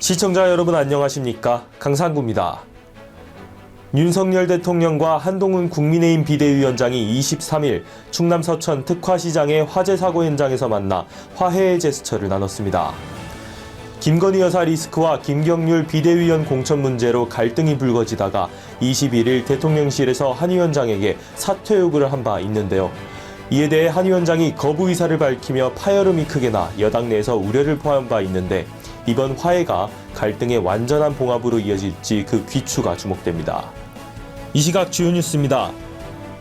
시청자 여러분 안녕하십니까? 강상구입니다. 윤석열 대통령과 한동훈 국민의힘 비대위원장이 23일 충남 서천 특화시장의 화재 사고 현장에서 만나 화해의 제스처를 나눴습니다. 김건희 여사 리스크와 김경률 비대위원 공천 문제로 갈등이 불거지다가 21일 대통령실에서 한 위원장에게 사퇴 요구를 한 바 있는데요. 이에 대해 한 위원장이 거부 의사를 밝히며 파열음이 크게 나 여당 내에서 우려를 포함한 바 있는데 이번 화해가 갈등의 완전한 봉합으로 이어질지 그 귀추가 주목됩니다. 이 시각 주요 뉴스입니다.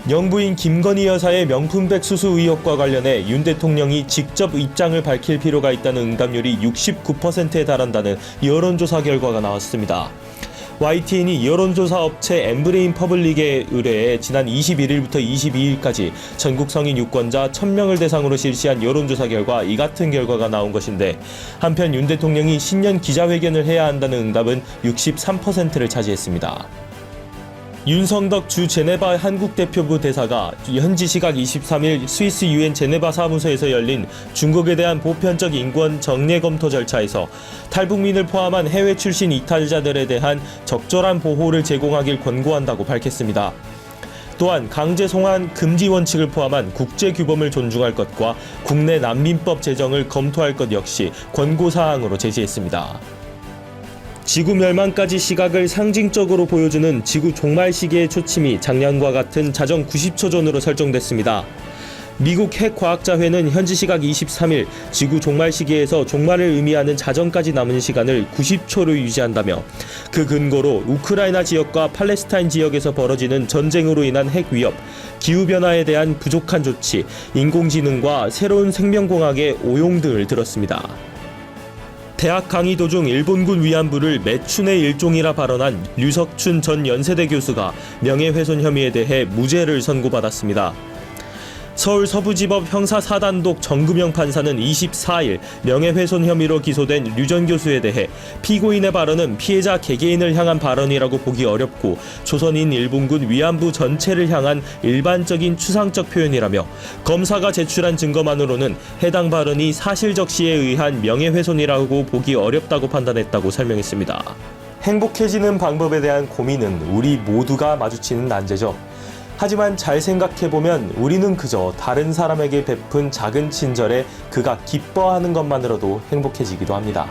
영부인 김건희 여사의 명품백 수수 의혹과 관련해 윤 대통령이 직접 입장을 밝힐 필요가 있다는 응답률이 69%에 달한다는 여론조사 결과가 나왔습니다. YTN이 여론조사 업체 엠브레인 퍼블릭에 의뢰해 지난 21일부터 22일까지 전국 성인 유권자 1000명을 대상으로 실시한 여론조사 결과 이 같은 결과가 나온 것인데 한편 윤 대통령이 신년 기자회견을 해야 한다는 응답은 63%를 차지했습니다. 윤성덕 주 제네바 한국대표부 대사가 현지 시각 23일 스위스 유엔 제네바 사무소에서 열린 중국에 대한 보편적 인권 정례 검토 절차에서 탈북민을 포함한 해외 출신 이탈자들에 대한 적절한 보호를 제공하길 권고한다고 밝혔습니다. 또한 강제 송환 금지 원칙을 포함한 국제 규범을 존중할 것과 국내 난민법 제정을 검토할 것 역시 권고사항으로 제시했습니다. 지구 멸망까지 시각을 상징적으로 보여주는 지구 종말 시계의 초침이 작년과 같은 자정 90초 전으로 설정됐습니다. 미국 핵과학자회는 현지 시각 23일 지구 종말 시계에서 종말을 의미하는 자정까지 남은 시간을 90초로 유지한다며 그 근거로 우크라이나 지역과 팔레스타인 지역에서 벌어지는 전쟁으로 인한 핵 위협, 기후변화에 대한 부족한 조치, 인공지능과 새로운 생명공학의 오용 등을 들었습니다. 대학 강의 도중 일본군 위안부를 매춘의 일종이라 발언한 류석춘 전 연세대 교수가 명예훼손 혐의에 대해 무죄를 선고받았습니다. 서울 서부지법 형사 4단독 정금영 판사는 24일 명예훼손 혐의로 기소된 류 전 교수에 대해 피고인의 발언은 피해자 개개인을 향한 발언이라고 보기 어렵고 조선인 일본군 위안부 전체를 향한 일반적인 추상적 표현이라며 검사가 제출한 증거만으로는 해당 발언이 사실적시에 의한 명예훼손이라고 보기 어렵다고 판단했다고 설명했습니다. 행복해지는 방법에 대한 고민은 우리 모두가 마주치는 난제죠. 하지만 잘 생각해보면 우리는 그저 다른 사람에게 베푼 작은 친절에 그가 기뻐하는 것만으로도 행복해지기도 합니다.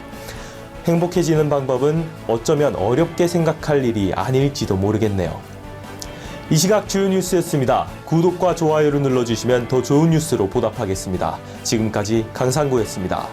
행복해지는 방법은 어쩌면 어렵게 생각할 일이 아닐지도 모르겠네요. 이 시각 주요 뉴스였습니다. 구독과 좋아요를 눌러주시면 더 좋은 뉴스로 보답하겠습니다. 지금까지 강상구였습니다.